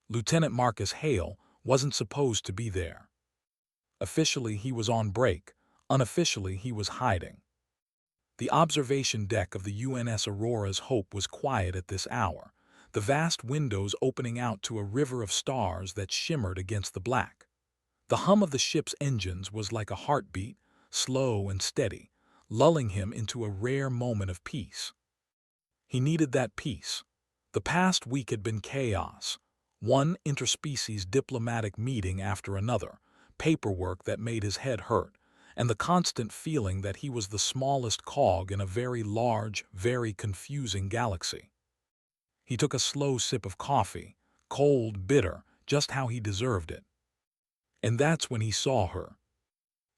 Lieutenant Marcus Hale wasn't supposed to be there. Officially, he was on break. Unofficially, he was hiding. The observation deck of the UNS Aurora's Hope was quiet at this hour, the vast windows opening out to a river of stars that shimmered against the black. The hum of the ship's engines was like a heartbeat, slow and steady, lulling him into a rare moment of peace. He needed that peace. The past week had been chaos. One interspecies diplomatic meeting after another, paperwork that made his head hurt, and the constant feeling that he was the smallest cog in a very large, very confusing galaxy. He took a slow sip of coffee, cold, bitter, just how he deserved it. And that's when he saw her.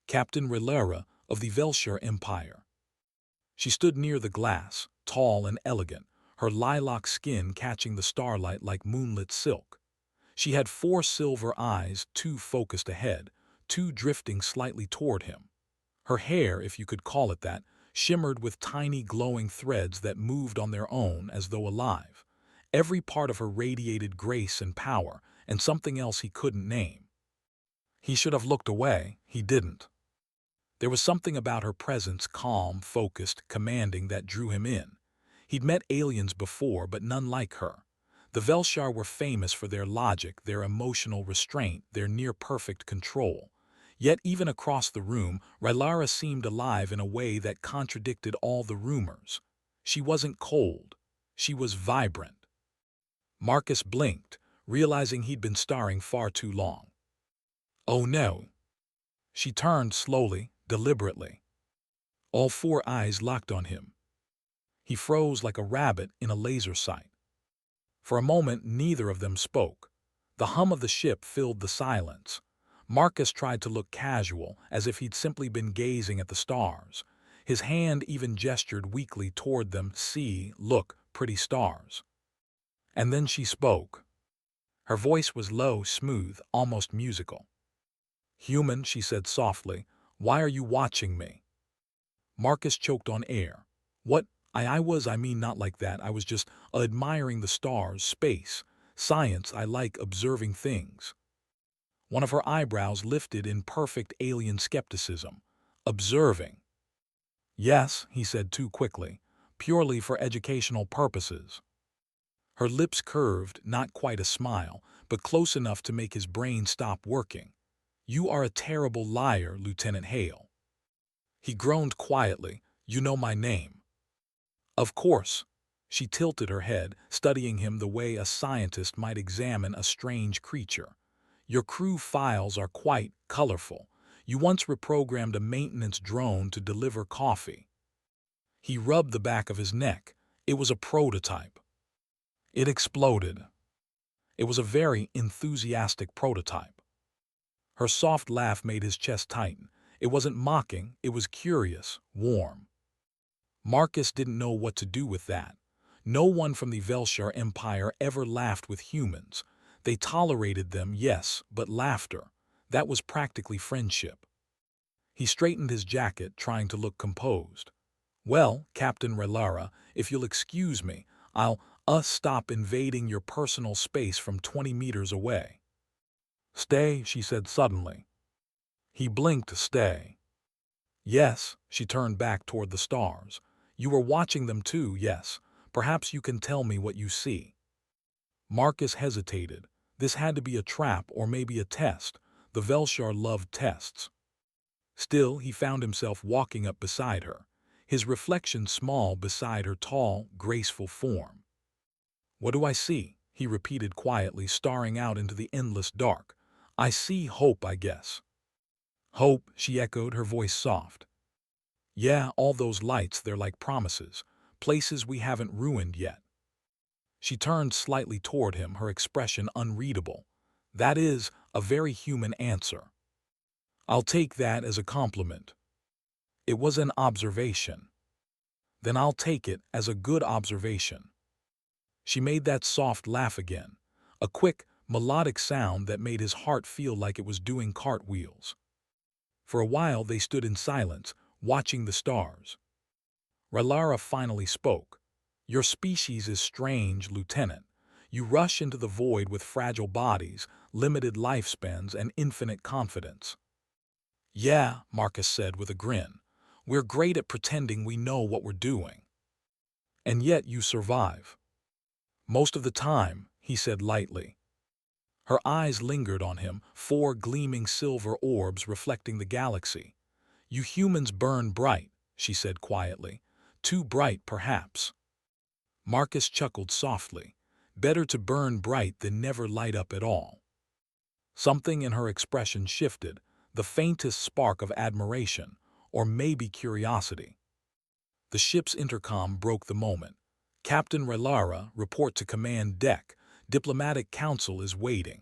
Captain Aelira of the Aelira Empire. She stood near the glass, tall and elegant, her lilac skin catching the starlight like moonlit silk. She had 4 silver eyes, 2 focused ahead, 2 drifting slightly toward him. Her hair, if you could call it that, shimmered with tiny glowing threads that moved on their own as though alive. Every part of her radiated grace and power, and something else he couldn't name. He should have looked away, he didn't. There was something about her presence, calm, focused, commanding, that drew him in. He'd met aliens before, but none like her. The Velshar were famous for their logic, their emotional restraint, their near-perfect control. Yet even across the room, Aelira seemed alive in a way that contradicted all the rumors. She wasn't cold. She was vibrant. Marcus blinked, realizing he'd been starring far too long. Oh no. She turned slowly, deliberately. All 4 eyes locked on him. He froze like a rabbit in a laser sight. For a moment, neither of them spoke. The hum of the ship filled the silence. Marcus tried to look casual, as if he'd simply been gazing at the stars. His hand even gestured weakly toward them. See, look, pretty stars. And then she spoke. Her voice was low, smooth, almost musical. Human, she said softly, why are you watching me? Marcus choked on air. What? I mean not like that. I was just admiring the stars, space, science. I like observing things. One of her eyebrows lifted in perfect alien skepticism. Observing. Yes, he said too quickly, purely for educational purposes. Her lips curved, not quite a smile, but close enough to make his brain stop working. You are a terrible liar, Lieutenant Hale. He groaned quietly. You know my name. Of course. She tilted her head, studying him the way a scientist might examine a strange creature. Your crew files are quite colorful. You once reprogrammed a maintenance drone to deliver coffee. He rubbed the back of his neck. It was a prototype. It exploded. It was a very enthusiastic prototype. Her soft laugh made his chest tighten. It wasn't mocking, it was curious, warm. Marcus didn't know what to do with that. No one from the Velshar Empire ever laughed with humans. They tolerated them, yes, but laughter. That was practically friendship. He straightened his jacket, trying to look composed. Well, Captain Aelira, if you'll excuse me, I'll stop invading your personal space from 20 meters away. Stay, she said suddenly. He blinked. Stay. Yes, she turned back toward the stars. You were watching them too, yes. Perhaps you can tell me what you see. Marcus hesitated. This had to be a trap or maybe a test. The Velshar loved tests. Still, he found himself walking up beside her, his reflection small beside her tall, graceful form. What do I see? He repeated quietly, staring out into the endless dark. I see hope, I guess. Hope, she echoed, her voice soft. Yeah, all those lights, they're like promises, places we haven't ruined yet. She turned slightly toward him, her expression unreadable. That is a very human answer. I'll take that as a compliment. It was an observation. Then I'll take it as a good observation. She made that soft laugh again, a quick, melodic sound that made his heart feel like it was doing cartwheels. For a while they stood in silence, watching the stars. Aelira finally spoke. Your species is strange, Lieutenant. You rush into the void with fragile bodies, limited lifespans, and infinite confidence. Yeah, Marcus said with a grin. We're great at pretending we know what we're doing. And yet you survive. Most of the time, he said lightly. Her eyes lingered on him, four gleaming silver orbs reflecting the galaxy. You humans burn bright, she said quietly. Too bright, perhaps. Marcus chuckled softly. Better to burn bright than never light up at all. Something in her expression shifted, the faintest spark of admiration, or maybe curiosity. The ship's intercom broke the moment. Captain Aelira, report to command deck. Diplomatic council is waiting.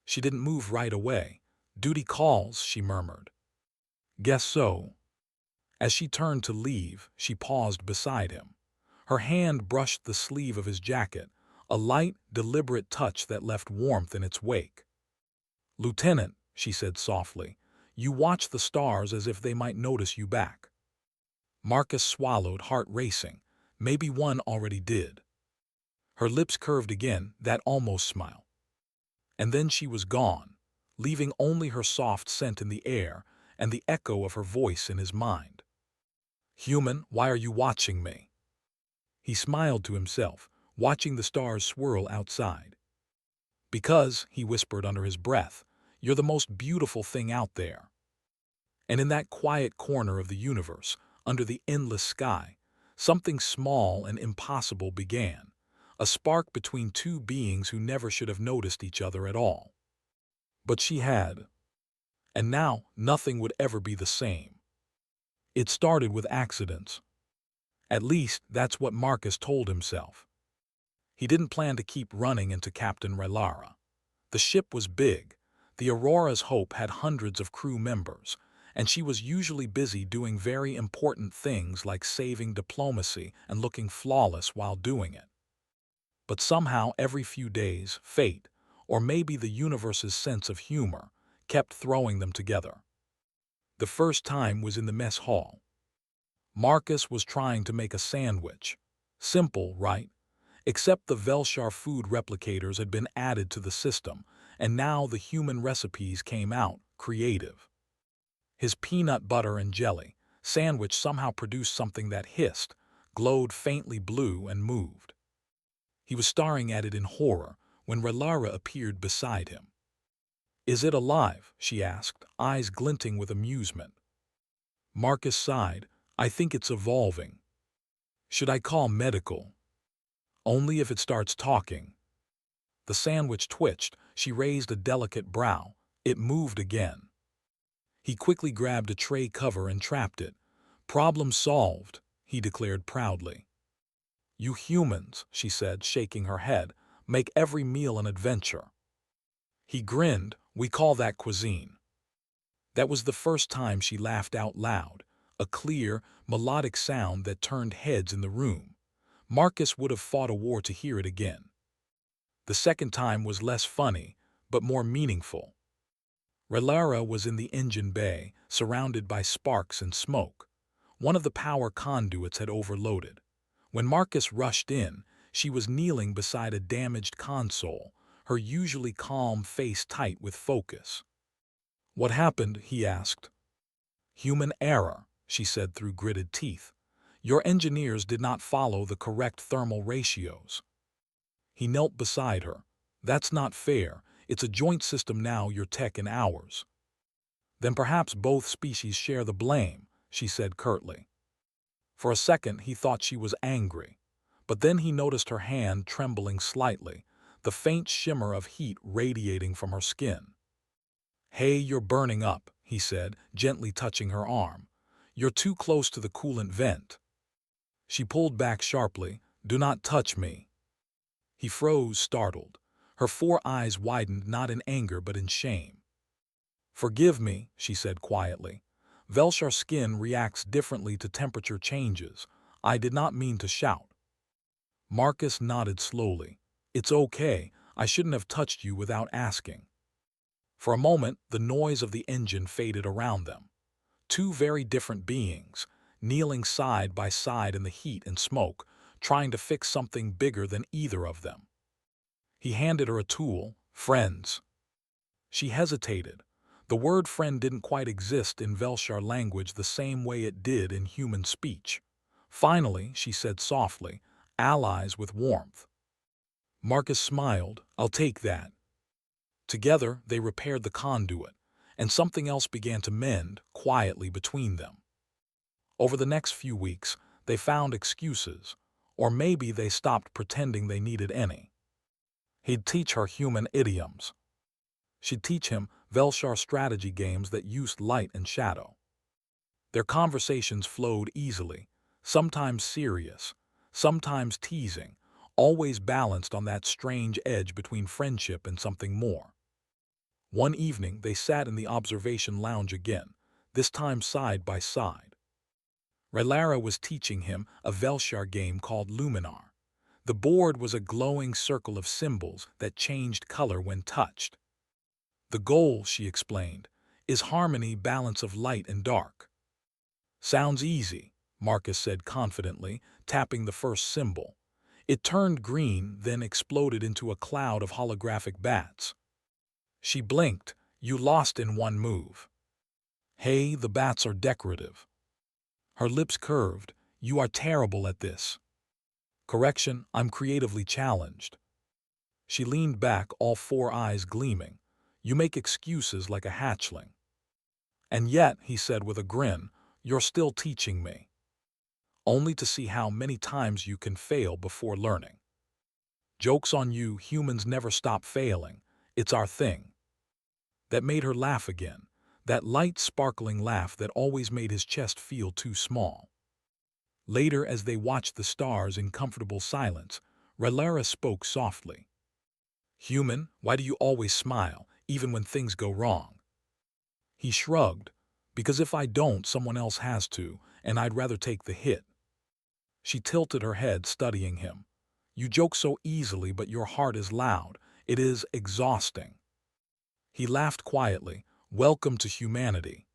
She didn't move right away. Duty calls, she murmured. Guess so. As she turned to leave, she paused beside him. Her hand brushed the sleeve of his jacket, a light, deliberate touch that left warmth in its wake. Lieutenant, she said softly, you watch the stars as if they might notice you back. Marcus swallowed, heart racing. Maybe one already did. Her lips curved again, that almost smile. And then she was gone, leaving only her soft scent in the air and the echo of her voice in his mind. Human, why are you watching me? He smiled to himself, watching the stars swirl outside. Because, he whispered under his breath, you're the most beautiful thing out there. And in that quiet corner of the universe, under the endless sky, something small and impossible began, a spark between two beings who never should have noticed each other at all. But she had. And now, nothing would ever be the same. It started with accidents. At least, that's what Marcus told himself. He didn't plan to keep running into Captain Aelira. The ship was big. The Aurora's Hope had hundreds of crew members, and she was usually busy doing very important things like saving diplomacy and looking flawless while doing it. But somehow every few days, fate, or maybe the universe's sense of humor, kept throwing them together. The first time was in the mess hall. Marcus was trying to make a sandwich. Simple, right? Except the Velshar food replicators had been added to the system, and now the human recipes came out, creative. His peanut butter and jelly sandwich somehow produced something that hissed, glowed faintly blue, and moved. He was staring at it in horror when Aelira appeared beside him. Is it alive? She asked, eyes glinting with amusement. Marcus sighed. I think it's evolving. Should I call medical? Only if it starts talking. The sandwich twitched. She raised a delicate brow. It moved again. He quickly grabbed a tray cover and trapped it. Problem solved, he declared proudly. You humans, she said, shaking her head, make every meal an adventure. He grinned. We call that cuisine. That was the first time she laughed out loud, a clear, melodic sound that turned heads in the room. Marcus would have fought a war to hear it again. The second time was less funny, but more meaningful. Aelira was in the engine bay, surrounded by sparks and smoke. One of the power conduits had overloaded. When Marcus rushed in, she was kneeling beside a damaged console, her usually calm face tight with focus. What happened? He asked. Human error, she said through gritted teeth. Your engineers did not follow the correct thermal ratios. He knelt beside her. That's not fair. It's a joint system now, your tech and ours. Then perhaps both species share the blame, she said curtly. For a second he thought she was angry, but then he noticed her hand trembling slightly, the faint shimmer of heat radiating from her skin. Hey, you're burning up, he said, gently touching her arm. You're too close to the coolant vent. She pulled back sharply. Do not touch me. He froze, startled. Her four eyes widened not in anger but in shame. Forgive me, she said quietly. Velshar skin reacts differently to temperature changes. I did not mean to shout. Marcus nodded slowly. It's okay. I shouldn't have touched you without asking. For a moment, the noise of the engine faded around them. Two very different beings, kneeling side by side in the heat and smoke, trying to fix something bigger than either of them. He handed her a tool, friends. She hesitated. The word friend didn't quite exist in Velshar language the same way it did in human speech. Finally, she said softly, allies with warmth. Marcus smiled. I'll take that. Together, they repaired the conduit, and something else began to mend quietly between them. Over the next few weeks, they found excuses, or maybe they stopped pretending they needed any. He'd teach her human idioms. She'd teach him Velshar strategy games that used light and shadow. Their conversations flowed easily, sometimes serious, sometimes teasing, always balanced on that strange edge between friendship and something more. One evening, they sat in the observation lounge again, this time side by side. Aelira was teaching him a Velshar game called Luminar. The board was a glowing circle of symbols that changed color when touched. The goal, she explained, is harmony, balance of light and dark. Sounds easy, Marcus said confidently, tapping the first symbol. It turned green, then exploded into a cloud of holographic bats. She blinked. You lost in one move. Hey, the bats are decorative. Her lips curved. You are terrible at this. Correction, I'm creatively challenged. She leaned back, all four eyes gleaming. You make excuses like a hatchling. And yet, he said with a grin, you're still teaching me. Only to see how many times you can fail before learning. Joke's on you, humans never stop failing. It's our thing. That made her laugh again, that light, sparkling laugh that always made his chest feel too small. Later, as they watched the stars in comfortable silence, Aelira spoke softly. Human, why do you always smile, even when things go wrong? He shrugged. Because if I don't, someone else has to, and I'd rather take the hit. She tilted her head, studying him. You joke so easily, but your heart is loud. It is exhausting. He laughed quietly. Welcome to humanity.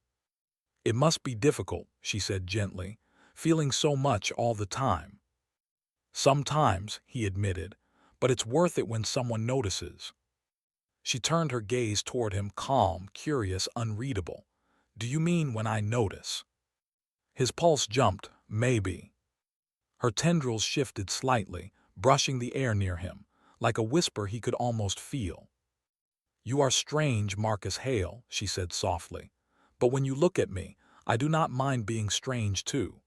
It must be difficult, she said gently, feeling so much all the time. Sometimes, he admitted, but it's worth it when someone notices. She turned her gaze toward him, calm, curious, unreadable. Do you mean when I notice? His pulse jumped. Maybe. Her tendrils shifted slightly, brushing the air near him, like a whisper he could almost feel. You are strange, Marcus Hale, she said softly. But when you look at me, I do not mind being strange too.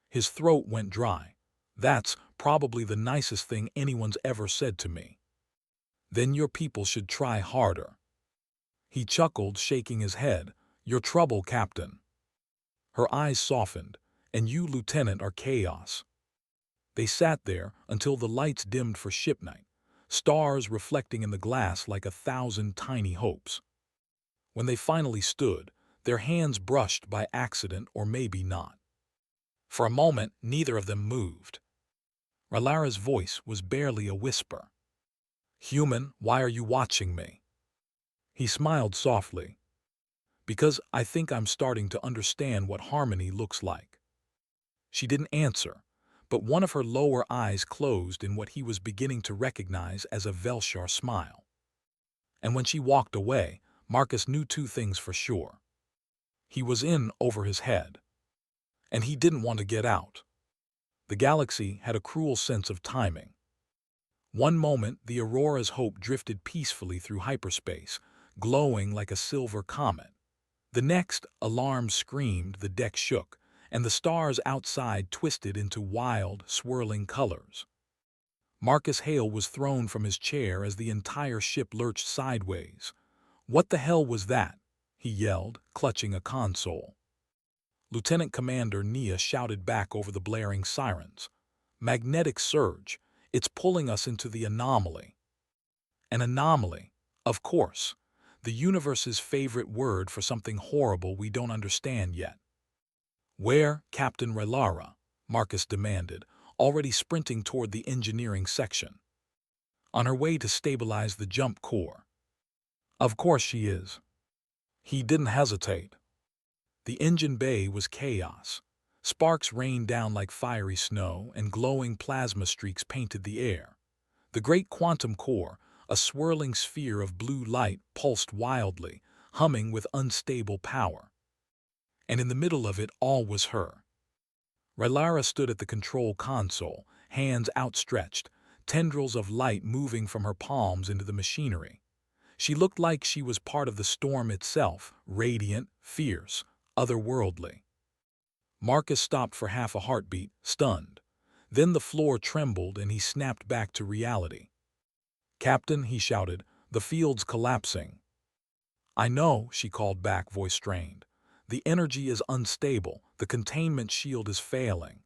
His throat went dry. That's probably the nicest thing anyone's ever said to me. Then your people should try harder. He chuckled, shaking his head. Your trouble, Captain. Her eyes softened. And you, Lieutenant, are chaos. They sat there until the lights dimmed for ship night, stars reflecting in the glass like 1,000 tiny hopes. When they finally stood, their hands brushed by accident or maybe not. For a moment, neither of them moved. Aelira's voice was barely a whisper. Human, why are you watching me? He smiled softly. Because I think I'm starting to understand what harmony looks like. She didn't answer, but one of her lower eyes closed in what he was beginning to recognize as a Velshar smile. And when she walked away, Marcus knew two things for sure. He was in over his head, and he didn't want to get out. The galaxy had a cruel sense of timing. One moment, the Aurora's hope drifted peacefully through hyperspace, glowing like a silver comet. The next, alarm screamed, the deck shook, and the stars outside twisted into wild, swirling colors. Marcus Hale was thrown from his chair as the entire ship lurched sideways. What the hell was that? He yelled, clutching a console. Lieutenant Commander Nia shouted back over the blaring sirens. Magnetic surge. It's pulling us into the anomaly. An anomaly, of course. The universe's favorite word for something horrible we don't understand yet. Where, Captain Aelira? Marcus demanded, already sprinting toward the engineering section. On her way to stabilize the jump core. Of course she is. He didn't hesitate. The engine bay was chaos. Sparks rained down like fiery snow, and glowing plasma streaks painted the air. The great quantum core, a swirling sphere of blue light, pulsed wildly, humming with unstable power. And in the middle of it all was her. Aelira stood at the control console, hands outstretched, tendrils of light moving from her palms into the machinery. She looked like she was part of the storm itself, radiant, fierce, otherworldly. Marcus stopped for half a heartbeat, stunned. Then the floor trembled and he snapped back to reality. "Captain," he shouted, "the field's collapsing." "I know," she called back, voice strained. "The energy is unstable, the containment shield is failing."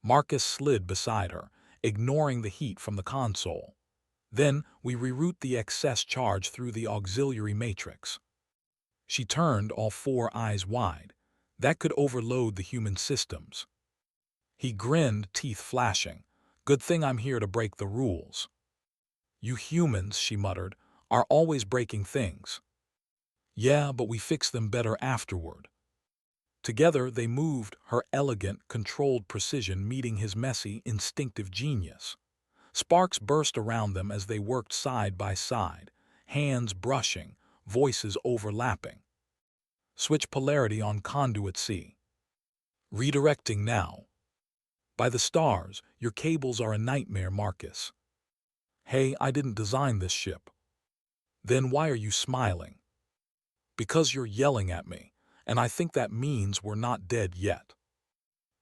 Marcus slid beside her, ignoring the heat from the console. "Then we reroute the excess charge through the auxiliary matrix." She turned, all four eyes wide. That could overload the human systems. He grinned, teeth flashing. "Good thing I'm here to break the rules." "You humans," she muttered, "are always breaking things." "Yeah, but we fix them better afterward." Together they moved, her elegant, controlled precision meeting his messy, instinctive genius. Sparks burst around them as they worked side by side, hands brushing, voices overlapping. "Switch polarity on conduit C. Redirecting now." "By the stars, your cables are a nightmare, Marcus." "Hey, I didn't design this ship." "Then why are you smiling?" "Because you're yelling at me, and I think that means we're not dead yet."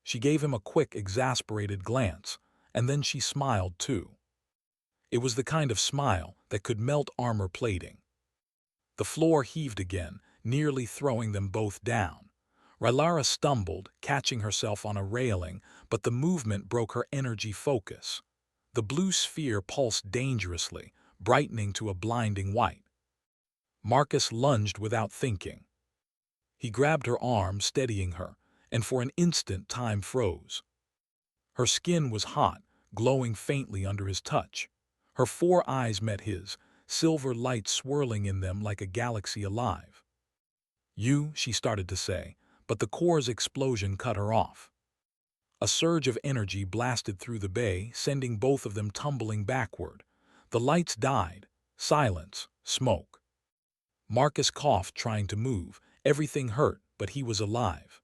She gave him a quick, exasperated glance, and then she smiled too. It was the kind of smile that could melt armor plating. The floor heaved again, nearly throwing them both down. Aelira stumbled, catching herself on a railing, but the movement broke her energy focus. The blue sphere pulsed dangerously, brightening to a blinding white. Marcus lunged without thinking. He grabbed her arm, steadying her, and for an instant time froze. Her skin was hot, glowing faintly under his touch. Her four eyes met his, silver light swirling in them like a galaxy alive. "You," she started to say, but the core's explosion cut her off. A surge of energy blasted through the bay, sending both of them tumbling backward. The lights died. Silence. Smoke. Marcus coughed, trying to move. Everything hurt, but he was alive.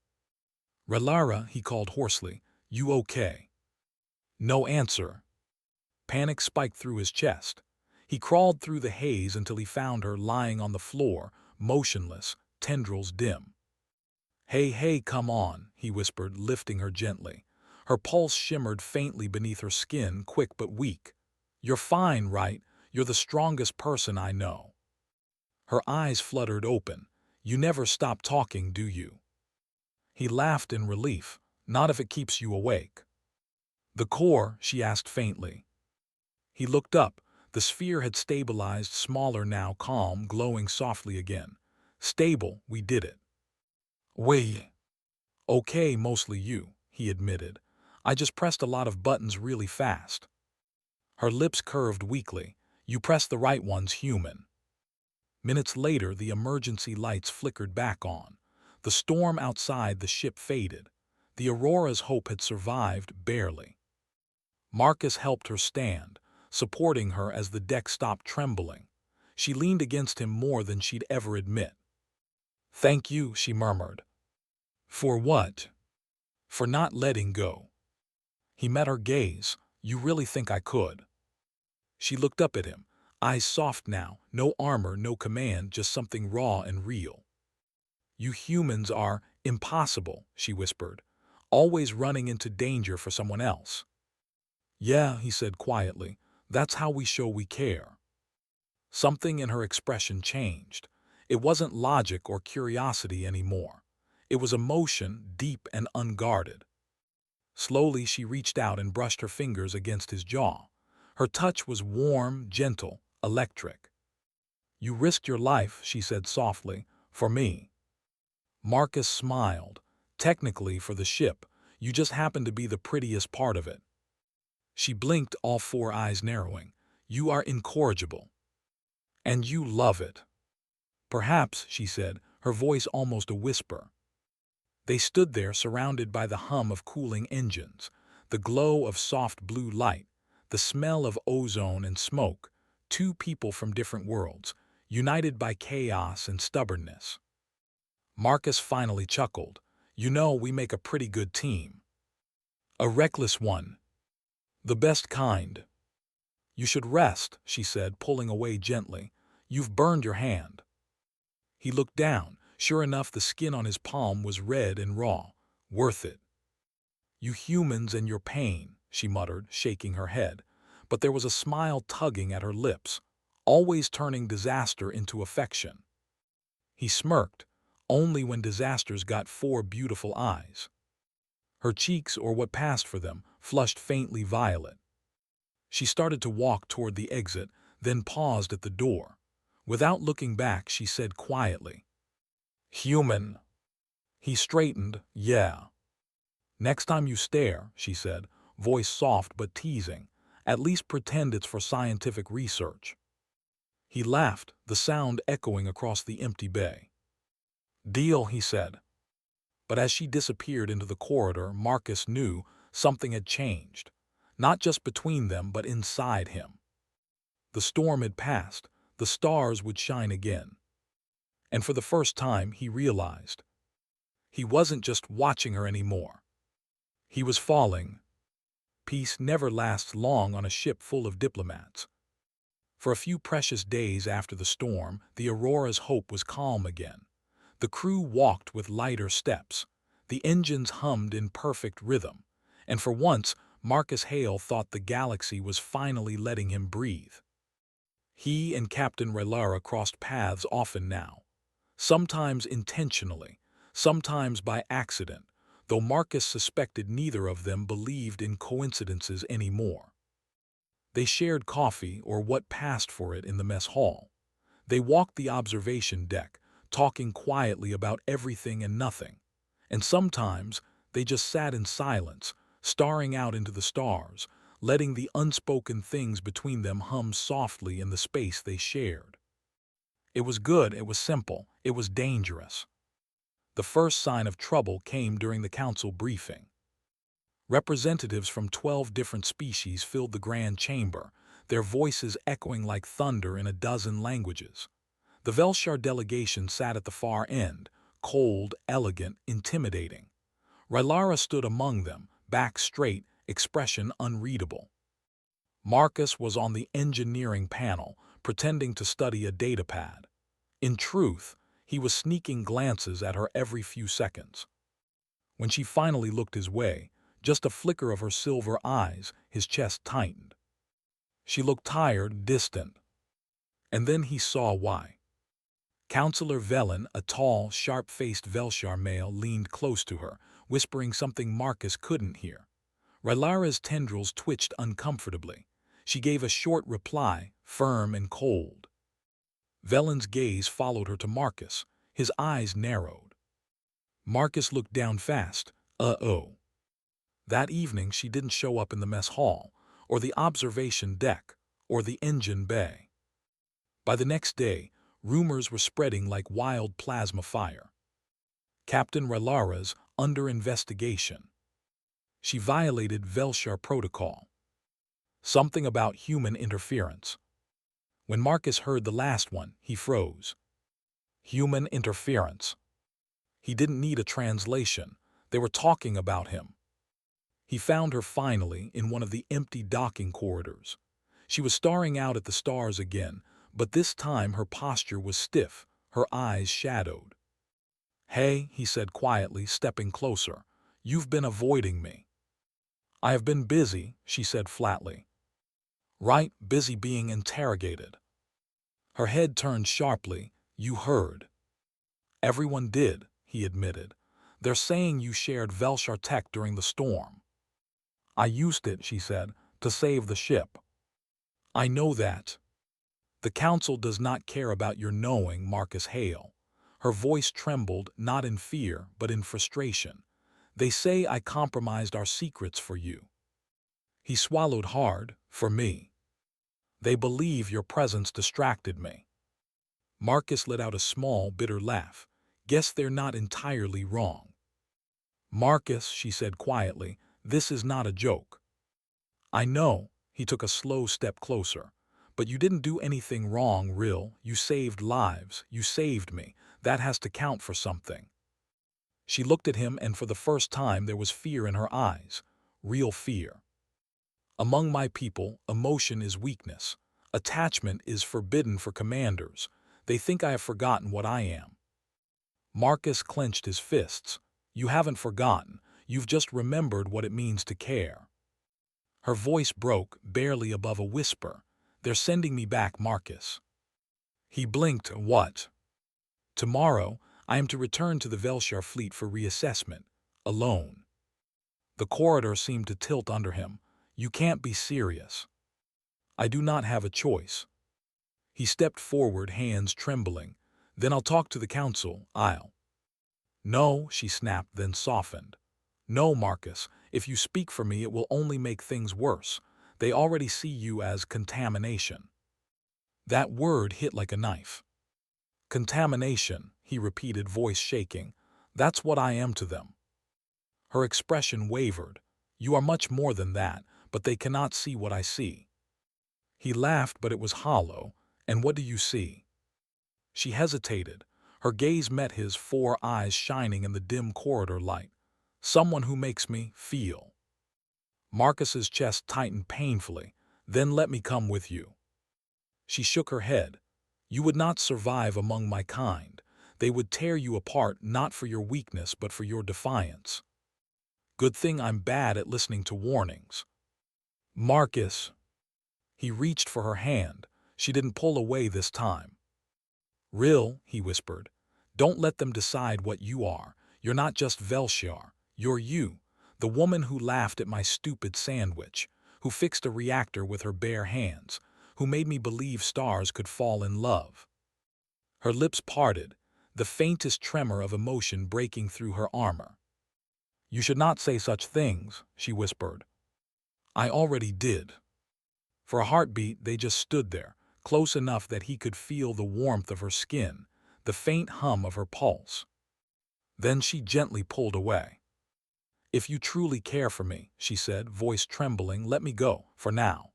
"Aelira," he called hoarsely, "you okay?" No answer. Panic spiked through his chest. He crawled through the haze until he found her lying on the floor, motionless, tendrils dim. "Hey, hey, come on," he whispered, lifting her gently. Her pulse shimmered faintly beneath her skin, quick but weak. "You're fine, right? You're the strongest person I know." Her eyes fluttered open. "You never stop talking, do you?" He laughed in relief. "Not if it keeps you awake." "The core?" she asked faintly. He looked up. The sphere had stabilized, smaller now, calm, glowing softly again. "Stable, we did it." "We." "Okay, mostly you," he admitted. "I just pressed a lot of buttons really fast." Her lips curved weakly. "You pressed the right ones, human." Minutes later, the emergency lights flickered back on. The storm outside the ship faded. The Aurora's hope had survived, barely. Marcus helped her stand, supporting her as the deck stopped trembling. She leaned against him more than she'd ever admit. "Thank you," she murmured. "For what?" "For not letting go." He met her gaze. "You really think I could?" She looked up at him, eyes soft now, no armor, no command, just something raw and real. "You humans are impossible," she whispered, "always running into danger for someone else." "Yeah," he said quietly, "that's how we show we care." Something in her expression changed. It wasn't logic or curiosity anymore. It was emotion, deep and unguarded. Slowly she reached out and brushed her fingers against his jaw. Her touch was warm, gentle, electric. "You risked your life," she said softly, "for me." Marcus smiled. "Technically for the ship, you just happened to be the prettiest part of it." She blinked, all four eyes narrowing. "You are incorrigible. And you love it." "Perhaps," she said, her voice almost a whisper. They stood there surrounded by the hum of cooling engines, the glow of soft blue light, the smell of ozone and smoke, two people from different worlds, united by chaos and stubbornness. Marcus finally chuckled. You know, we make a pretty good team. A reckless one. The best kind. You should rest, she said, pulling away gently. You've burned your hand. He looked down. Sure enough, the skin on his palm was red and raw. Worth it. You humans and your pain, she muttered, shaking her head. But there was a smile tugging at her lips, always turning disaster into affection. He smirked, only when disasters got four beautiful eyes. Her cheeks, or what passed for them, flushed faintly violet. She started to walk toward the exit, then paused at the door. Without looking back, she said quietly, "Human." He straightened. "Yeah." "Next time you stare," she said, voice soft but teasing, "at least pretend it's for scientific research." He laughed, the sound echoing across the empty bay. "Deal," he said. But as she disappeared into the corridor, Marcus knew something had changed, not just between them but inside him. The storm had passed, the stars would shine again. And for the first time, he realized he wasn't just watching her anymore. He was falling. Peace never lasts long on a ship full of diplomats. For a few precious days after the storm, the Aurora's hope was calm again. The crew walked with lighter steps. The engines hummed in perfect rhythm. And for once, Marcus Hale thought the galaxy was finally letting him breathe. He and Captain Aelira crossed paths often now, sometimes intentionally, sometimes by accident, though Marcus suspected neither of them believed in coincidences anymore. They shared coffee, or what passed for it, in the mess hall. They walked the observation deck, talking quietly about everything and nothing. And sometimes they just sat in silence, staring out into the stars, letting the unspoken things between them hum softly in the space they shared. It was good, it was simple, it was dangerous. The first sign of trouble came during the council briefing. Representatives from 12 different species filled the grand chamber, their voices echoing like thunder in a dozen languages. The Velshar delegation sat at the far end, cold, elegant, intimidating. Aelira stood among them, back straight, expression unreadable. Marcus was on the engineering panel, pretending to study a datapad. In truth, he was sneaking glances at her every few seconds. When she finally looked his way, just a flicker of her silver eyes, his chest tightened. She looked tired, distant. And then he saw why. Counselor Velen, a tall, sharp-faced Velshar male, leaned close to her, whispering something Marcus couldn't hear. Aelira's tendrils twitched uncomfortably. She gave a short reply, firm and cold. Velen's gaze followed her to Marcus. His eyes narrowed. Marcus looked down fast. Uh-oh. That evening she didn't show up in the mess hall, or the observation deck, or the engine bay. By the next day, rumors were spreading like wild plasma fire. Captain Aelira's under investigation. She violated Velshar protocol. Something about human interference. When Marcus heard the last one, he froze. Human interference. He didn't need a translation. They were talking about him. He found her finally in one of the empty docking corridors. She was staring out at the stars again, but this time her posture was stiff, her eyes shadowed. "Hey," he said quietly, stepping closer. "You've been avoiding me." "I have been busy," she said flatly. "Right, busy being interrogated." Her head turned sharply. "You heard." "Everyone did," he admitted. "They're saying you shared Velshar tech during the storm." "I used it," she said, "to save the ship." "I know that." "The Council does not care about your knowing, Marcus Hale." Her voice trembled, not in fear, but in frustration. "They say I compromised our secrets for you." He swallowed hard. "For me. They believe your presence distracted me." Marcus let out a small, bitter laugh. "Guess they're not entirely wrong." "Marcus," she said quietly, "this is not a joke." "I know," He took a slow step closer. But you didn't do anything wrong, Rill. You saved lives. You saved me. That has to count for something. She looked at him, and for the first time there was fear in her eyes. Real fear. Among my people, emotion is weakness. Attachment is forbidden for commanders. They think I have forgotten what I am. Marcus clenched his fists. You haven't forgotten. You've just remembered what it means to care. Her voice broke, barely above a whisper. They're sending me back, Marcus. He blinked. What? Tomorrow, I am to return to the Velshar fleet for reassessment. Alone. The corridor seemed to tilt under him. You can't be serious. I do not have a choice. He stepped forward, hands trembling. Then I'll talk to the council. No, she snapped, then softened. No, Marcus, if you speak for me, it will only make things worse. They already see you as contamination. That word hit like a knife. Contamination, he repeated, voice shaking. That's what I am to them. Her expression wavered. You are much more than that, but they cannot see what I see. He laughed, but it was hollow. And what do you see? She hesitated. Her gaze met his, 4 eyes shining in the dim corridor light. Someone who makes me feel. Marcus's chest tightened painfully. Then let me come with you. She shook her head. You would not survive among my kind. They would tear you apart, not for your weakness, but for your defiance. Good thing I'm bad at listening to warnings. Marcus. He reached for her hand. She didn't pull away this time. Rill, he whispered. Don't let them decide what you are. You're not just Velshar. You're you. The woman who laughed at my stupid sandwich, who fixed a reactor with her bare hands, who made me believe stars could fall in love. Her lips parted, the faintest tremor of emotion breaking through her armor. You should not say such things, she whispered. I already did. For a heartbeat, they just stood there, close enough that he could feel the warmth of her skin, the faint hum of her pulse. Then she gently pulled away. If you truly care for me, she said, voice trembling, let me go, for now.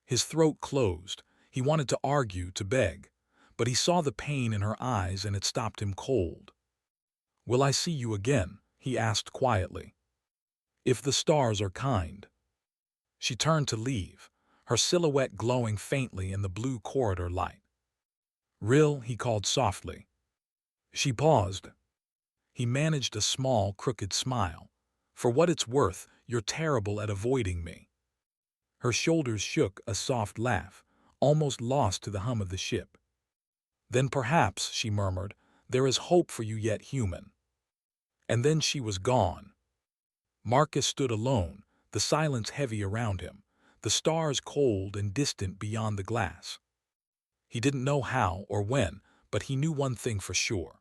His throat closed. He wanted to argue, to beg, but he saw the pain in her eyes and it stopped him cold. Will I see you again? He asked quietly. If the stars are kind. She turned to leave, her silhouette glowing faintly in the blue corridor light. Rill, he called softly. She paused. He managed a small, crooked smile. For what it's worth, you're terrible at avoiding me. Her shoulders shook, a soft laugh, almost lost to the hum of the ship. Then perhaps, she murmured, there is hope for you yet, human. And then she was gone. Marcus stood alone, the silence heavy around him, the stars cold and distant beyond the glass. He didn't know how or when, but he knew one thing for sure.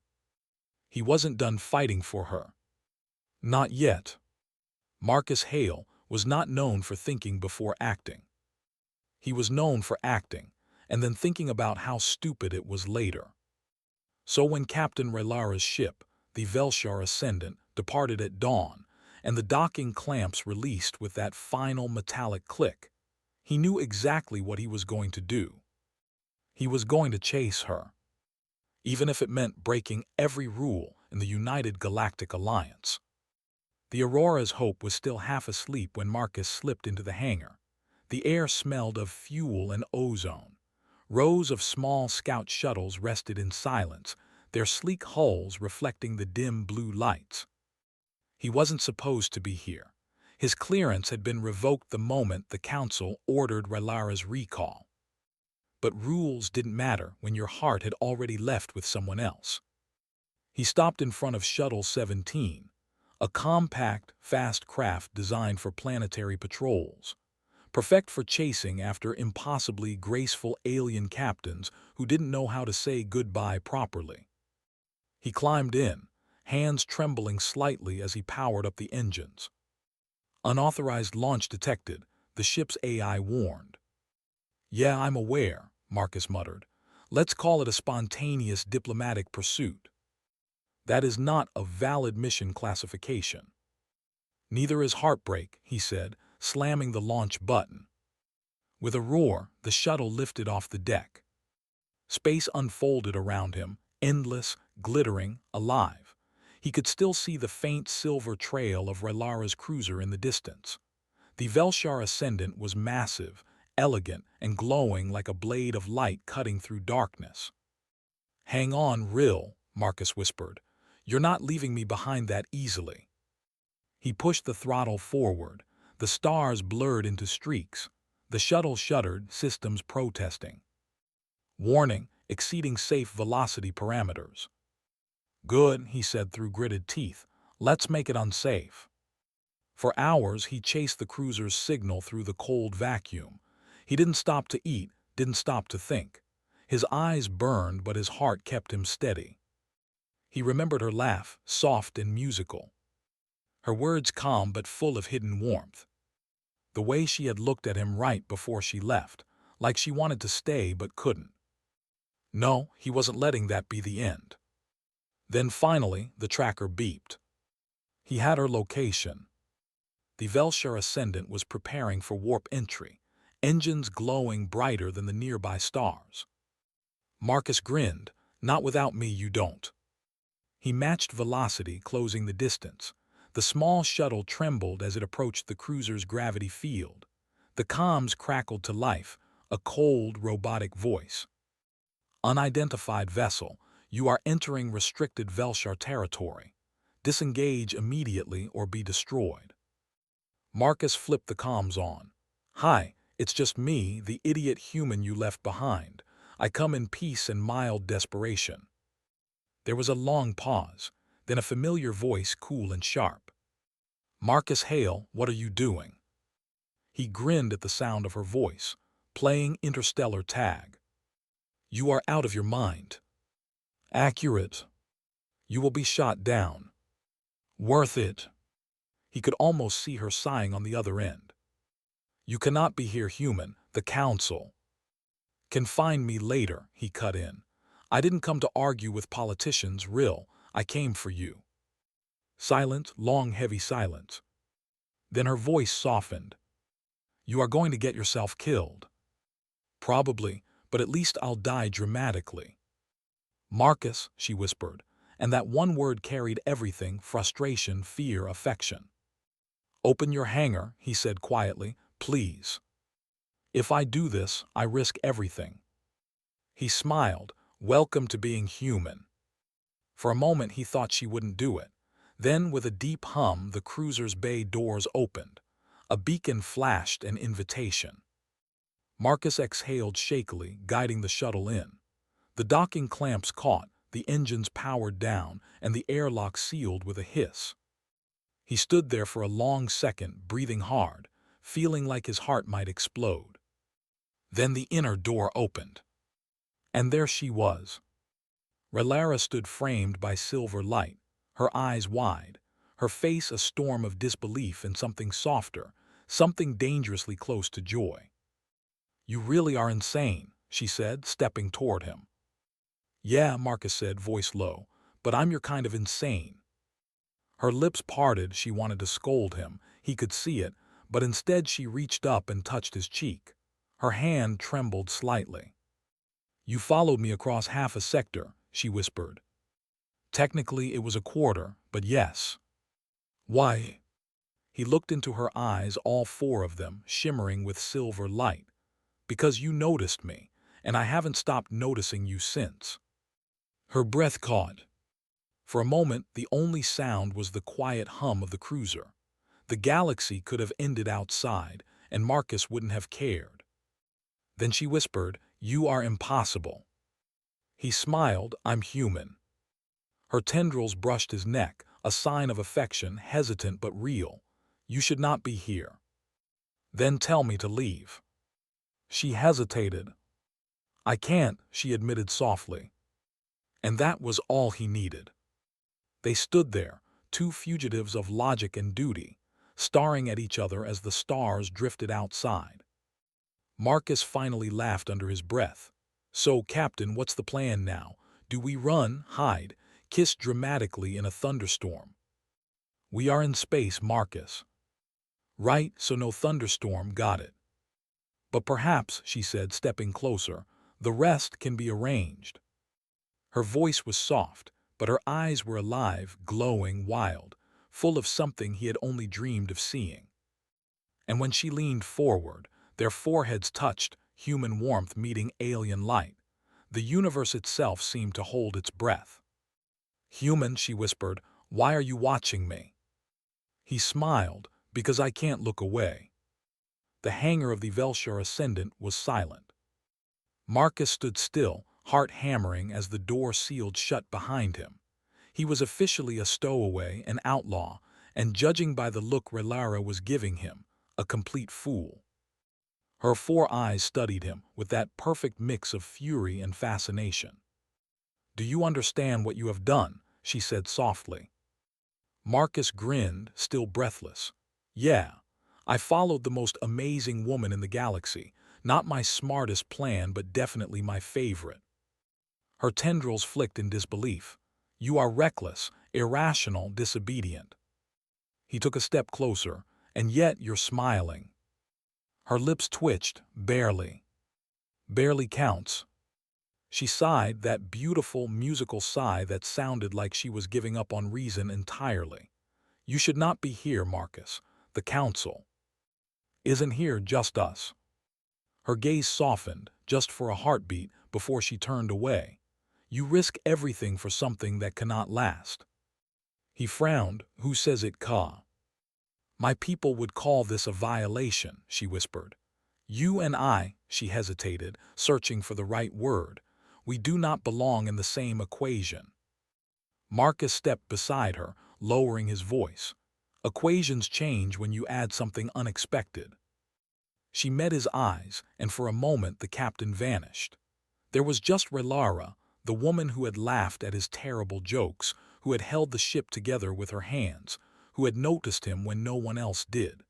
He wasn't done fighting for her. Not yet. Marcus Hale was not known for thinking before acting. He was known for acting, and then thinking about how stupid it was later. So when Captain Aelira's ship, the Velshar Ascendant, departed at dawn, and the docking clamps released with that final metallic click, he knew exactly what he was going to do. He was going to chase her, even if it meant breaking every rule in the United Galactic Alliance. The Aurora's Hope was still half asleep when Marcus slipped into the hangar. The air smelled of fuel and ozone. Rows of small scout shuttles rested in silence, their sleek hulls reflecting the dim blue lights. He wasn't supposed to be here. His clearance had been revoked the moment the Council ordered Aelira's recall. But rules didn't matter when your heart had already left with someone else. He stopped in front of Shuttle 17, a compact, fast craft designed for planetary patrols, perfect for chasing after impossibly graceful alien captains who didn't know how to say goodbye properly. He climbed in, hands trembling slightly as he powered up the engines. Unauthorized launch detected, the ship's AI warned. Yeah, I'm aware, Marcus muttered. Let's call it a spontaneous diplomatic pursuit. That is not a valid mission classification. Neither is heartbreak, he said, slamming the launch button. With a roar, the shuttle lifted off the deck. Space unfolded around him, endless, glittering, alive. He could still see the faint silver trail of Aelira's cruiser in the distance. The Velshar Ascendant was massive, elegant, and glowing like a blade of light cutting through darkness. "Hang on, Rill," Marcus whispered. "You're not leaving me behind that easily." He pushed the throttle forward. The stars blurred into streaks. The shuttle shuddered, systems protesting. "Warning, exceeding safe velocity parameters." "Good," he said through gritted teeth. "Let's make it unsafe." For hours he chased the cruiser's signal through the cold vacuum. He didn't stop to eat, didn't stop to think. His eyes burned, but his heart kept him steady. He remembered her laugh, soft and musical. Her words calm but full of hidden warmth. The way she had looked at him right before she left, like she wanted to stay but couldn't. No, he wasn't letting that be the end. Then finally, the tracker beeped. He had her location. The Velshar Ascendant was preparing for warp entry, engines glowing brighter than the nearby stars. Marcus grinned. "Not without me, you don't." He matched velocity, closing the distance. The small shuttle trembled as it approached the cruiser's gravity field. The comms crackled to life, a cold, robotic voice. "Unidentified vessel, you are entering restricted Velshar territory. Disengage immediately or be destroyed." Marcus flipped the comms on. "Hi, it's just me, the idiot human you left behind. I come in peace and mild desperation." There was a long pause, then a familiar voice, cool and sharp. "Marcus Hale, what are you doing?" He grinned at the sound of her voice. "Playing interstellar tag." "You are out of your mind." "Accurate." "You will be shot down." "Worth it." He could almost see her sighing on the other end. "You cannot be here, human. The Council." "Can find me later," he cut in. "I didn't come to argue with politicians, Rill. I came for you." Silence, long, heavy silence. Then her voice softened. "You are going to get yourself killed." "Probably, but at least I'll die dramatically." "Marcus," she whispered, and that one word carried everything: frustration, fear, affection. "Open your hangar," he said quietly, "please. If I do this, I risk everything." He smiled. "Welcome to being human." For a moment he thought she wouldn't do it. Then, with a deep hum, the cruiser's bay doors opened. A beacon flashed an invitation. Marcus exhaled shakily, guiding the shuttle in. The docking clamps caught, the engines powered down, and the airlock sealed with a hiss. He stood there for a long second, breathing hard, feeling like his heart might explode. Then the inner door opened. And there she was. Aelira stood framed by silver light, her eyes wide, her face a storm of disbelief and something softer, something dangerously close to joy. "You really are insane," she said, stepping toward him. "Yeah," Marcus said, voice low, "but I'm your kind of insane." Her lips parted. She wanted to scold him. He could see it, but instead she reached up and touched his cheek. Her hand trembled slightly. "You followed me across half a sector," she whispered. "Technically it was a quarter, but yes." "Why?" He looked into her eyes, all four of them, shimmering with silver light. "Because you noticed me, and I haven't stopped noticing you since." Her breath caught. For a moment, the only sound was the quiet hum of the cruiser. The galaxy could have ended outside, and Marcus wouldn't have cared. Then she whispered, "You are impossible." He smiled, "I'm human." Her tendrils brushed his neck, a sign of affection, hesitant but real. "You should not be here." "Then tell me to leave." She hesitated. "I can't," she admitted softly. And that was all he needed. They stood there, two fugitives of logic and duty, staring at each other as the stars drifted outside. Marcus finally laughed under his breath. "So, Captain, what's the plan now? Do we run, hide, kiss dramatically in a thunderstorm?" "We are in space, Marcus." "Right, so no thunderstorm, got it." But perhaps, she said, stepping closer, the rest can be arranged. Her voice was soft, but her eyes were alive, glowing, wild, full of something he had only dreamed of seeing. And when she leaned forward, their foreheads touched, human warmth meeting alien light. The universe itself seemed to hold its breath. "Human," she whispered, "why are you watching me?" He smiled, "Because I can't look away." The hangar of the Velshar Ascendant was silent. Marcus stood still, heart hammering as the door sealed shut behind him. He was officially a stowaway, an outlaw, and judging by the look Aelira was giving him, a complete fool. Her 4 eyes studied him with that perfect mix of fury and fascination. "Do you understand what you have done?" she said softly. Marcus grinned, still breathless. "Yeah, I followed the most amazing woman in the galaxy, not my smartest plan but definitely my favorite." Her tendrils flicked in disbelief. "You are reckless, irrational, disobedient." He took a step closer. "And yet you're smiling." Her lips twitched, "Barely." "Barely counts." She sighed, that beautiful, musical sigh that sounded like she was giving up on reason entirely. "You should not be here, Marcus. The council isn't here, just us." Her gaze softened, just for a heartbeat, before she turned away. "You risk everything for something that cannot last." He frowned. "Who says it ca?" "My people would call this a violation," she whispered. "You and I," she hesitated, searching for the right word, "we do not belong in the same equation." Marcus stepped beside her, lowering his voice. "Equations change when you add something unexpected." She met his eyes, and for a moment the captain vanished. There was just Aelira, the woman who had laughed at his terrible jokes, who had held the ship together with her hands, who had noticed him when no one else did.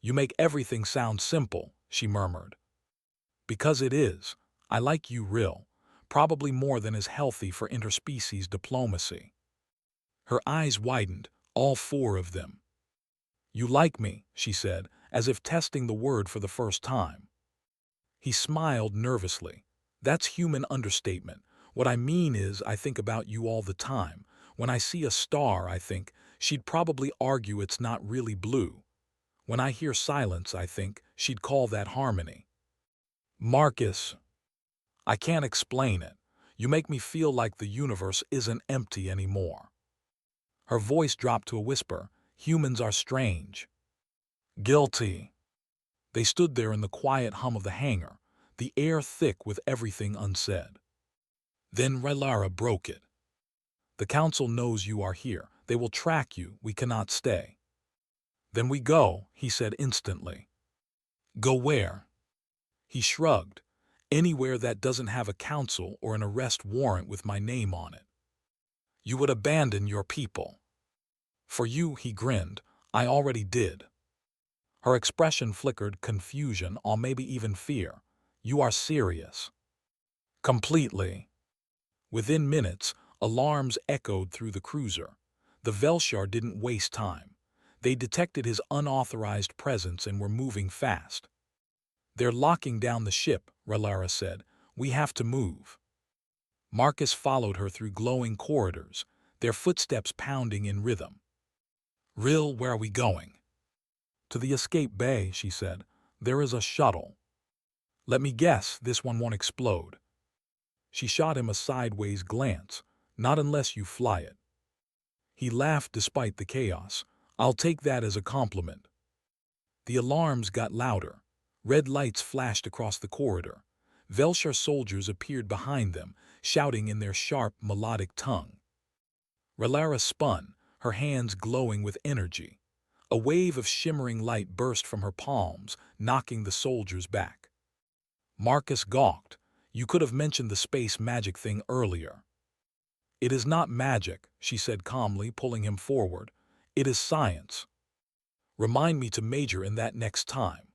"You make everything sound simple," she murmured. "Because it is. I like you real, probably more than is healthy for interspecies diplomacy." Her eyes widened, all 4 of them. "You like me," she said, as if testing the word for the first time. He smiled nervously. "That's human understatement. What I mean is, I think about you all the time. When I see a star, I think, she'd probably argue it's not really blue. When I hear silence, I think, she'd call that harmony." "Marcus, I can't explain it. You make me feel like the universe isn't empty anymore." Her voice dropped to a whisper. "Humans are strange." "Guilty." They stood there in the quiet hum of the hangar, the air thick with everything unsaid. Then Aelira broke it. "The council knows you are here. They will track you. We cannot stay." "Then we go," he said instantly. "Go where?" He shrugged. "Anywhere that doesn't have a council or an arrest warrant with my name on it." "You would abandon your people." "For you," he grinned, "I already did." Her expression flickered, confusion, or maybe even fear. "You are serious?" "Completely." Within minutes, alarms echoed through the cruiser. The Velshar didn't waste time. They detected his unauthorized presence and were moving fast. "They're locking down the ship," Aelira said. "We have to move." Marcus followed her through glowing corridors, their footsteps pounding in rhythm. "Rill, where are we going?" "To the escape bay," she said. "There is a shuttle." "Let me guess, this one won't explode." She shot him a sideways glance. "Not unless you fly it." He laughed despite the chaos. "I'll take that as a compliment." The alarms got louder. Red lights flashed across the corridor. Velshar soldiers appeared behind them, shouting in their sharp, melodic tongue. Aelira spun, her hands glowing with energy. A wave of shimmering light burst from her palms, knocking the soldiers back. Marcus gawked. "You could have mentioned the space magic thing earlier." "It is not magic," she said calmly, pulling him forward. "It is science. Remind me to major in that next time."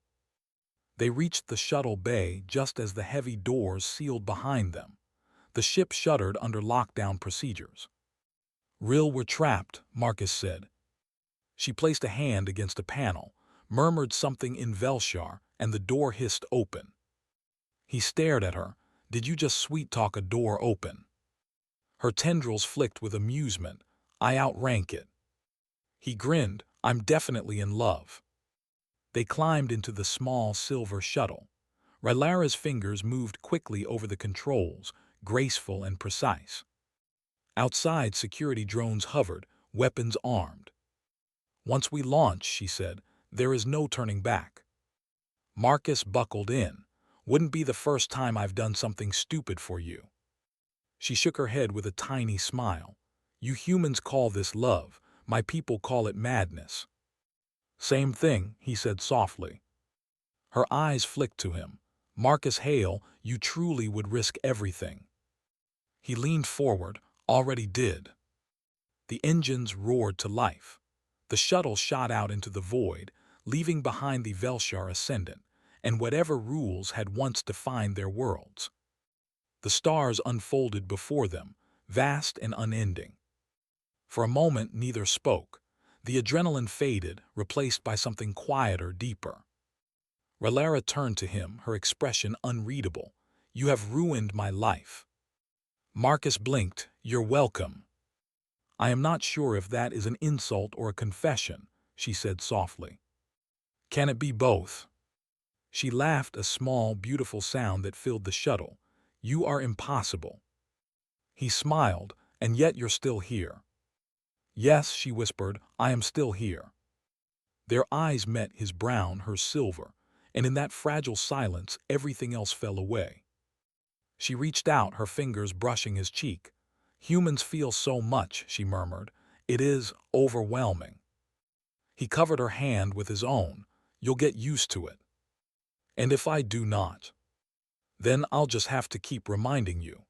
They reached the shuttle bay just as the heavy doors sealed behind them. The ship shuddered under lockdown procedures. "Rill, we're trapped," Marcus said. She placed a hand against a panel, murmured something in Velshar, and the door hissed open. He stared at her. Did you just sweet-talk a door open? Her tendrils flicked with amusement. I outrank it. He grinned. I'm definitely in love. They climbed into the small silver shuttle. Aelira's fingers moved quickly over the controls, graceful and precise. Outside, security drones hovered, weapons armed. Once we launch, she said, there is no turning back. Marcus buckled in. Wouldn't be the first time I've done something stupid for you. She shook her head with a tiny smile. You humans call this love. My people call it madness. Same thing, he said softly. Her eyes flicked to him. Marcus Hale, you truly would risk everything. He leaned forward, already did. The engines roared to life. The shuttle shot out into the void, leaving behind the Velshar Ascendant, and whatever rules had once defined their worlds. The stars unfolded before them, vast and unending. For a moment neither spoke. The adrenaline faded, replaced by something quieter, deeper. Aelira turned to him, her expression unreadable. You have ruined my life. Marcus blinked. You're welcome. I am not sure if that is an insult or a confession, she said softly. Can it be both? She laughed, a small, beautiful sound that filled the shuttle. You are impossible. He smiled. And yet you're still here. Yes, she whispered, I am still here. Their eyes met, his brown, her silver, and in that fragile silence everything else fell away. She reached out, her fingers brushing his cheek. Humans feel so much, she murmured. It is overwhelming. He covered her hand with his own. You'll get used to it. And if I do not, then I'll just have to keep reminding you.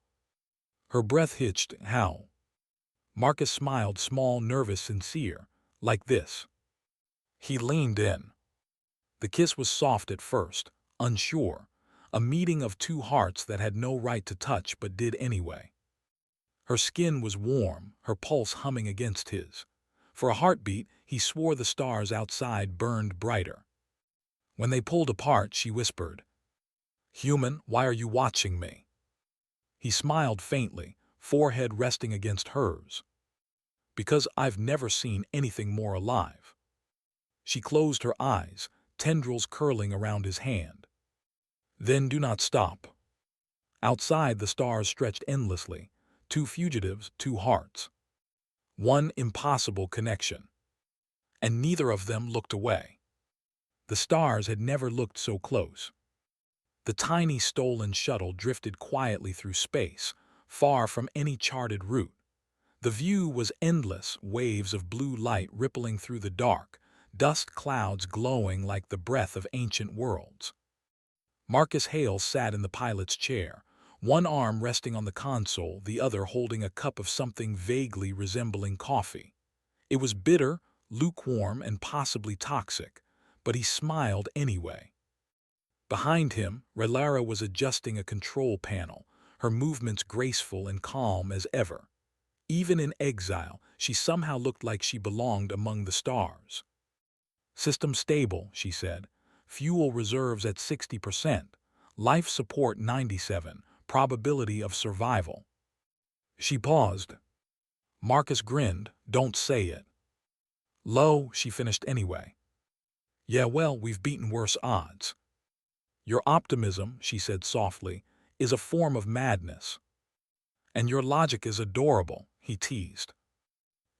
Her breath hitched. How? Marcus smiled, small, nervous, sincere, like this. He leaned in. The kiss was soft at first, unsure, a meeting of two hearts that had no right to touch but did anyway. Her skin was warm, her pulse humming against his. For a heartbeat, he swore the stars outside burned brighter. When they pulled apart, she whispered, Human, why are you watching me? He smiled faintly, forehead resting against hers. Because I've never seen anything more alive. She closed her eyes, tendrils curling around his hand. Then do not stop. Outside, the stars stretched endlessly. Two fugitives, two hearts. One impossible connection. And neither of them looked away. The stars had never looked so close. The tiny stolen shuttle drifted quietly through space, far from any charted route. The view was endless, waves of blue light rippling through the dark, dust clouds glowing like the breath of ancient worlds. Marcus Hale sat in the pilot's chair, one arm resting on the console, the other holding a cup of something vaguely resembling coffee. It was bitter, lukewarm, and possibly toxic, but he smiled anyway. Behind him, Aelira was adjusting a control panel, her movements graceful and calm as ever. Even in exile, she somehow looked like she belonged among the stars. System stable, she said. Fuel reserves at 60%. Life support 97. Probability of survival. She paused. Marcus grinned. Don't say it. Low, she finished anyway. Yeah, well, we've beaten worse odds. Your optimism, she said softly, is a form of madness. And your logic is adorable, he teased.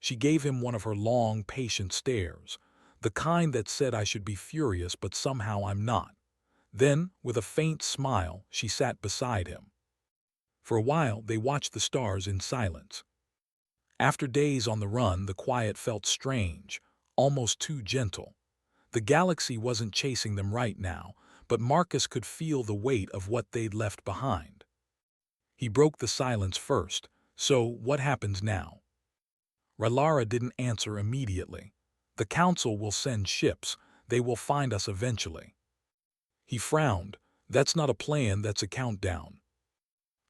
She gave him one of her long, patient stares, the kind that said I should be furious but somehow I'm not. Then, with a faint smile, she sat beside him. For a while, they watched the stars in silence. After days on the run, the quiet felt strange, almost too gentle. The galaxy wasn't chasing them right now, but Marcus could feel the weight of what they'd left behind. He broke the silence first. So, what happens now? Aelira didn't answer immediately. The Council will send ships. They will find us eventually. He frowned. That's not a plan, that's a countdown.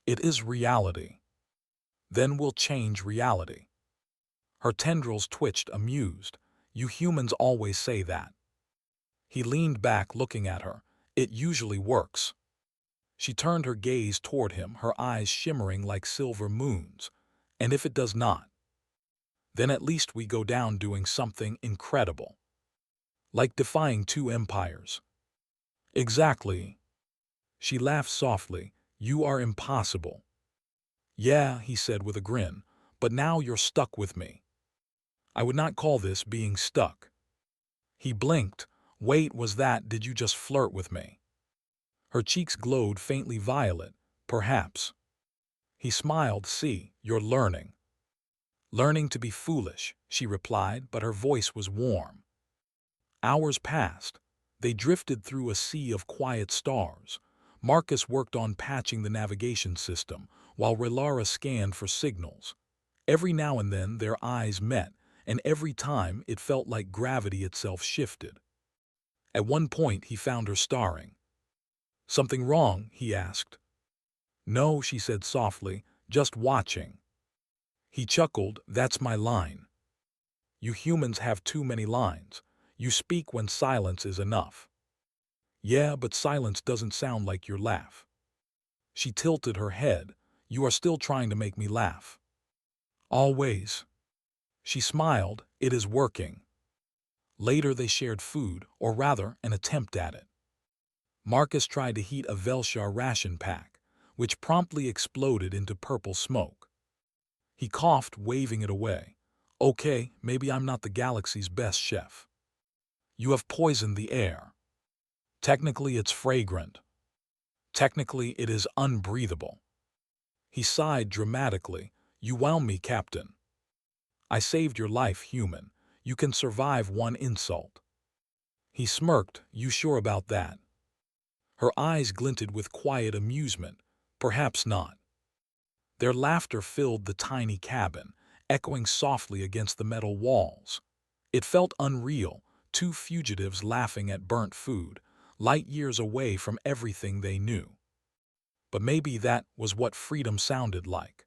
It is reality. Then we'll change reality. Her tendrils twitched, amused. You humans always say that. He leaned back, looking at her. It usually works. She turned her gaze toward him, her eyes shimmering like silver moons. And if it does not, then at least we go down doing something incredible. Like defying two empires. Exactly. She laughed softly. You are impossible. Yeah, he said with a grin, but now you're stuck with me. I would not call this being stuck. He blinked. Wait, did you just flirt with me? Her cheeks glowed faintly violet, perhaps. He smiled. See, you're learning. Learning to be foolish, she replied, but her voice was warm. Hours passed. They drifted through a sea of quiet stars. Marcus worked on patching the navigation system, while Aelira scanned for signals. Every now and then their eyes met, and every time it felt like gravity itself shifted. At one point he found her staring. Something wrong? He asked. No, she said softly, just watching. He chuckled. That's my line. You humans have too many lines. You speak when silence is enough. Yeah, but silence doesn't sound like your laugh. She tilted her head. You are still trying to make me laugh. Always. She smiled. It is working. Later they shared food, or rather, an attempt at it. Marcus tried to heat a Velshar ration pack, which promptly exploded into purple smoke. He coughed, waving it away. Okay, maybe I'm not the galaxy's best chef. You have poisoned the air. Technically, it's fragrant. Technically, it is unbreathable. He sighed dramatically. You wound me, Captain. I saved your life, human. You can survive one insult. He smirked. You sure about that? Her eyes glinted with quiet amusement. Perhaps not. Their laughter filled the tiny cabin, echoing softly against the metal walls. It felt unreal, two fugitives laughing at burnt food, light years away from everything they knew. But maybe that was what freedom sounded like.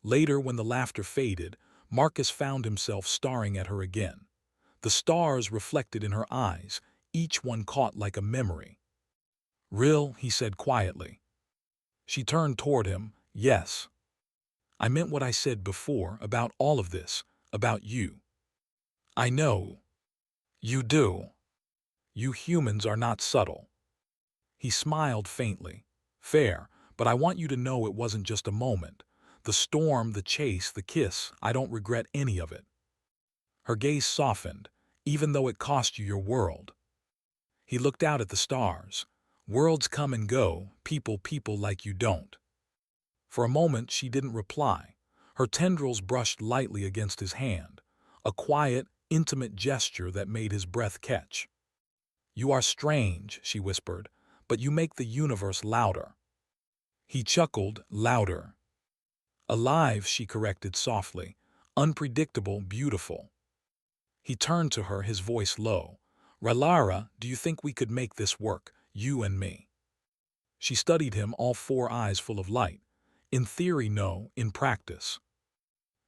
Later, when the laughter faded, Marcus found himself staring at her again. The stars reflected in her eyes, each one caught like a memory. Real, he said quietly. She turned toward him. Yes. I meant what I said before about all of this, about you. I know. You do. You humans are not subtle. He smiled faintly. Fair, but I want you to know it wasn't just a moment. The storm, the chase, the kiss, I don't regret any of it. Her gaze softened, even though it cost you your world. He looked out at the stars. Worlds come and go, people like you don't. For a moment she didn't reply. Her tendrils brushed lightly against his hand, a quiet, intimate gesture that made his breath catch. You are strange, she whispered, but you make the universe louder. He chuckled, louder. Alive, she corrected softly, unpredictable, beautiful. He turned to her, his voice low. Aelira, do you think we could make this work, you and me? She studied him, all four eyes full of light. In theory, no, in practice.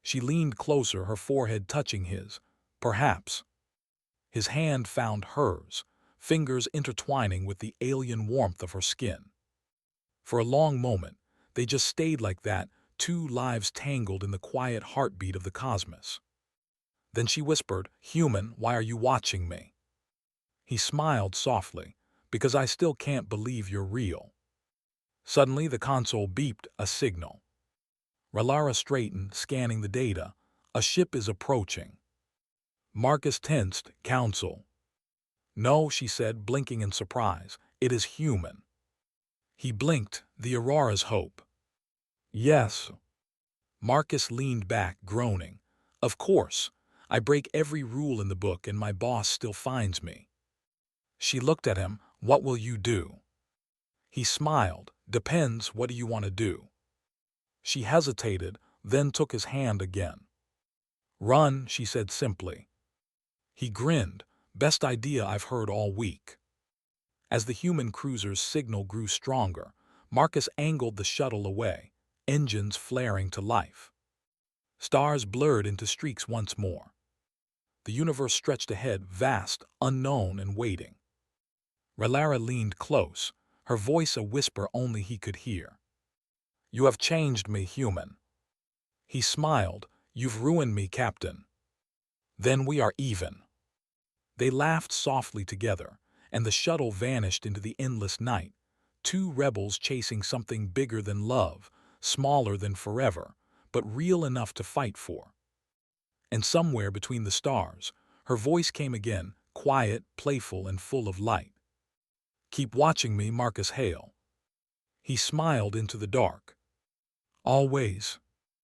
She leaned closer, her forehead touching his. Perhaps. His hand found hers, fingers intertwining with the alien warmth of her skin. For a long moment, they just stayed like that, two lives tangled in the quiet heartbeat of the cosmos. Then she whispered, Human, why are you watching me? He smiled softly, because I still can't believe you're real. Suddenly the console beeped, a signal. Aelira straightened, scanning the data. A ship is approaching. Marcus tensed, Council. No, she said, blinking in surprise. It is human. He blinked, the Aurora's hope. Yes. Marcus leaned back, groaning. Of course. I break every rule in the book and my boss still finds me. She looked at him. What will you do? He smiled. Depends, what do you want to do? She hesitated, then took his hand again. Run, she said simply. He grinned. Best idea I've heard all week. As the human cruiser's signal grew stronger, Marcus angled the shuttle away, engines flaring to life. Stars blurred into streaks once more. The universe stretched ahead, vast, unknown, and waiting. Aelira leaned close, her voice a whisper only he could hear. "You have changed me, human." He smiled. "You've ruined me, Captain. Then we are even." They laughed softly together, and the shuttle vanished into the endless night, two rebels chasing something bigger than love, smaller than forever, but real enough to fight for. And somewhere between the stars, her voice came again, quiet, playful, and full of light. "Keep watching me, Marcus Hale." He smiled into the dark. "Always."